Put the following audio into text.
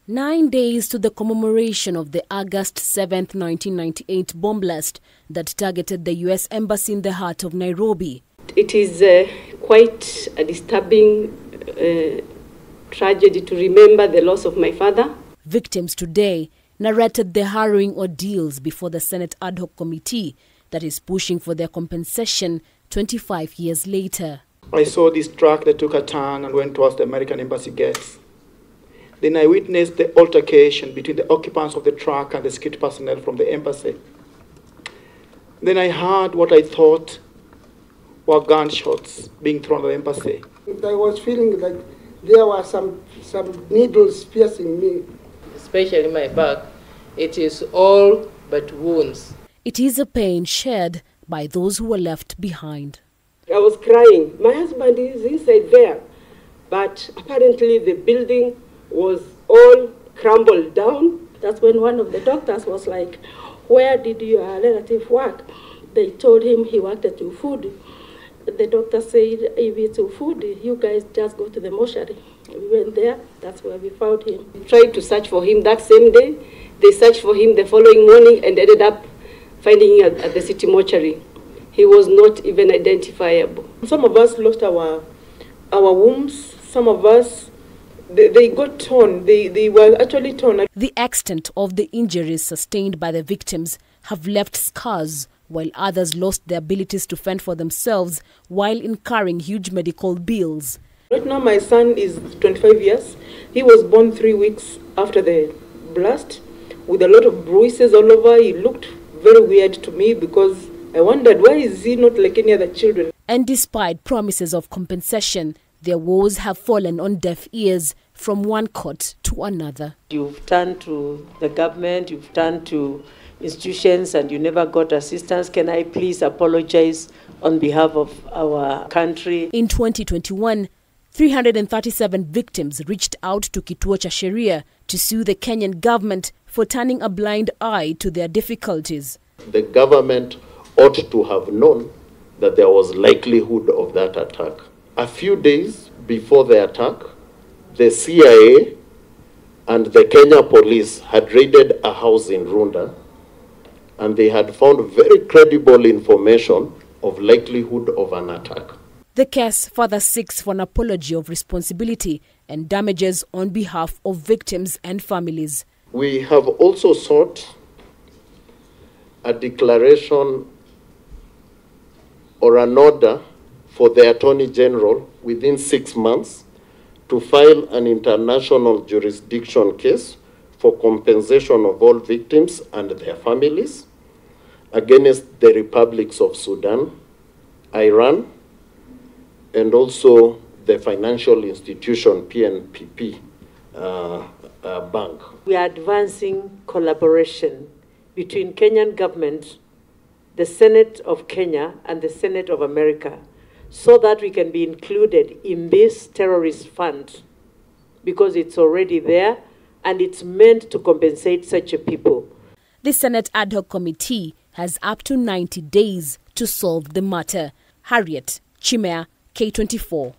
9 days to the commemoration of the August 7, 1998 bomb blast that targeted the U.S. Embassy in the heart of Nairobi. It is quite a disturbing tragedy to remember the loss of my father. Victims today narrated the harrowing ordeals before the Senate ad hoc committee that is pushing for their compensation 25 years later. I saw this truck that took a turn and went towards the American Embassy gates. Then I witnessed the altercation between the occupants of the truck and the security personnel from the embassy. Then I heard what I thought were gunshots being thrown at the embassy. I was feeling like there were some needles piercing me. Especially my back, it is all but wounds. It is a pain shared by those who were left behind. I was crying. My husband is inside there, but apparently the building was all crumbled down. That's when one of the doctors was like, "Where did your relative work?" They told him he worked at food. The doctor said, "If it's food, you guys just go to the mortuary." We went there, that's where we found him. We tried to search for him that same day. They searched for him the following morning and ended up finding him at the city mortuary. He was not even identifiable. Some of us lost our wombs. Some of us, they got torn. They were actually torn. The extent of the injuries sustained by the victims have left scars, while others lost their abilities to fend for themselves while incurring huge medical bills. Right now my son is 25 years. He was born 3 weeks after the blast with a lot of bruises all over. He looked very weird to me because I wondered, why is he not like any other children? And despite promises of compensation, their woes have fallen on deaf ears from one court to another. You've turned to the government, you've turned to institutions, and you never got assistance. Can I please apologize on behalf of our country? In 2021, 337 victims reached out to Kituo cha Sheria to sue the Kenyan government for turning a blind eye to their difficulties. The government ought to have known that there was likelihood of that attack. A few days before the attack, the CIA and the Kenya police had raided a house in Runda, and they had found very credible information of likelihood of an attack. The case further seeks for an apology of responsibility and damages on behalf of victims and families. We have also sought a declaration or an order for the Attorney General within 6 months to file an international jurisdiction case for compensation of all victims and their families against the republics of Sudan, Iran, and also the financial institution PNPP bank. We are advancing collaboration between Kenyan government, the Senate of Kenya, and the Senate of America, so that we can be included in this terrorist fund, because it's already there and it's meant to compensate such a people. The Senate ad hoc committee has up to 90 days to solve the matter. Harriet Chimea, K24.